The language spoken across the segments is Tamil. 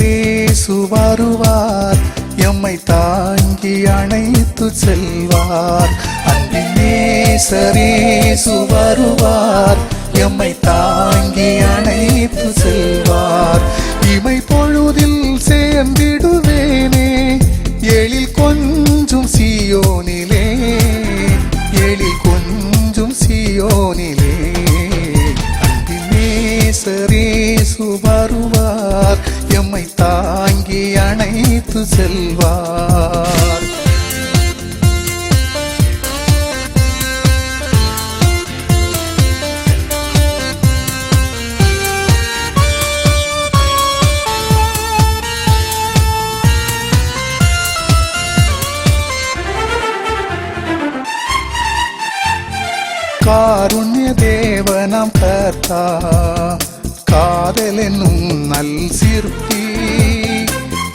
நேசரேசு வருவார், எம்மை தாங்கி அணைத்து செல்வார். அன்பின் நேசரேசு வருவார், எம்மை தாங்கி அணைத்து செல்வார். இமை பொழுதில் சேர்ந்திடுவேனே எழில் கொஞ்சும் சீயோனிலே, எழில் கொஞ்சும் சீயோனிலே. அன்பின் நேசரேசு வருவார், எம்மை தாங்கி அணைத்து செல்வார். காருண்ய தேவனாம் கர்த்தர், காதல் என்னும் நல் சிற்பி.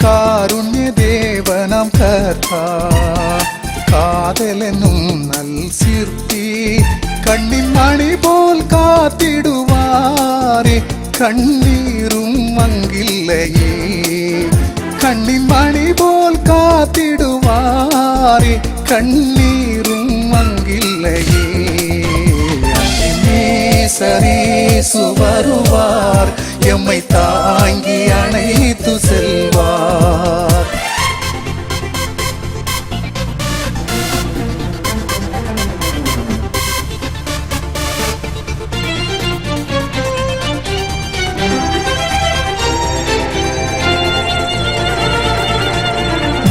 காருண்ய தேவனாம் கர்த்தர், காதல் என்னும் நல் சிற்பி. கண்ணின் மணி போல் காத்திடுவாரே, கண்ணீரும் அங்கில்லையே. கண்ணின் மணி போல் காத்திடுவாரே, கண்ணீரும் அங்கில்லையே. நேசரேசு வருவார், எம்மை தாங்கி அணைத்து செல்வார்.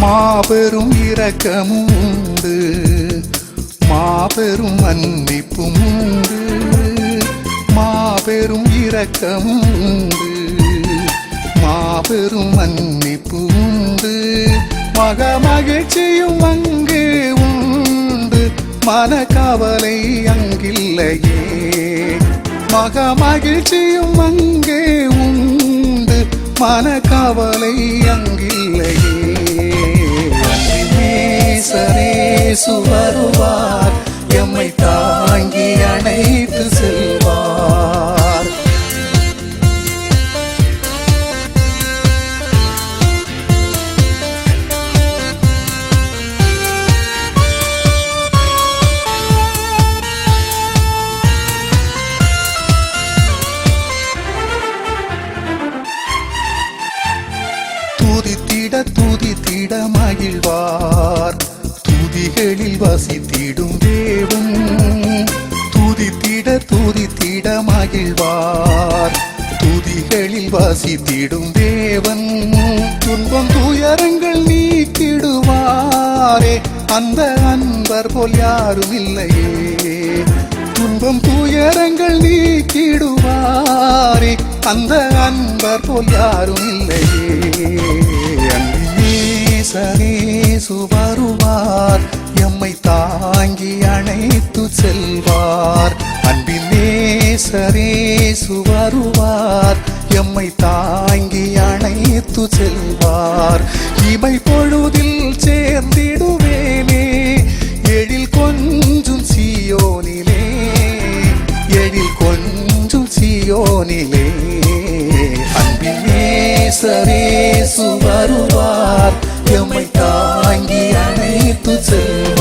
மாபெரும் இரக்கமும் உண்டு, மாபெரும் மன்னிப்பும் உண்டு. மாபெரும் இரக்கமும் உண்டு, மாபெரும் மன்னிப்பு உண்டு. மக மகிழ்ச்சியும் அங்கே உண்டு, மனக்கவலை அங்கில்லையே. மக மகிழ்ச்சியும் அங்கே உண்டு, மனக்கவலை அங்கில்லையே. நேசரேசு வருவார், எம்மை தாங்கி அணைத்து செல்வார். துதித்திட துதித்திட மகிழ்வார், துதிகளில் வசித்திடும் தேவன். துதித்திட துதித்திட மகிழ்வார், துதிகளில் வசித்திடும் தேவன். துன்பம் துயரங்கள் நீக்கிடுவாரே, அந்த அன்பர் போல் யாரும் இல்லையே. துன்பம் துயரங்கள் நீக்கிடுவாரே, அந்த அன்பர் போல் யாரும் இல்லையே. அன்பின் நேசரேசு வருவார், எம்மை தாங்கி அணைத்து செல்வார். அன்பின் நேசரேசு வருவார், எம்மை தாங்கி அணைத்து செல்வார். இமை பொழுதில் சேர்ந்திடுவேனே எழில் கொஞ்சும் சீயோனிலே, எழில் கொஞ்சும் சீயோனிலே. அன்பின் நேசரேசு வருவார், எம்மை தாங்கி அணைத்து செல்வார்.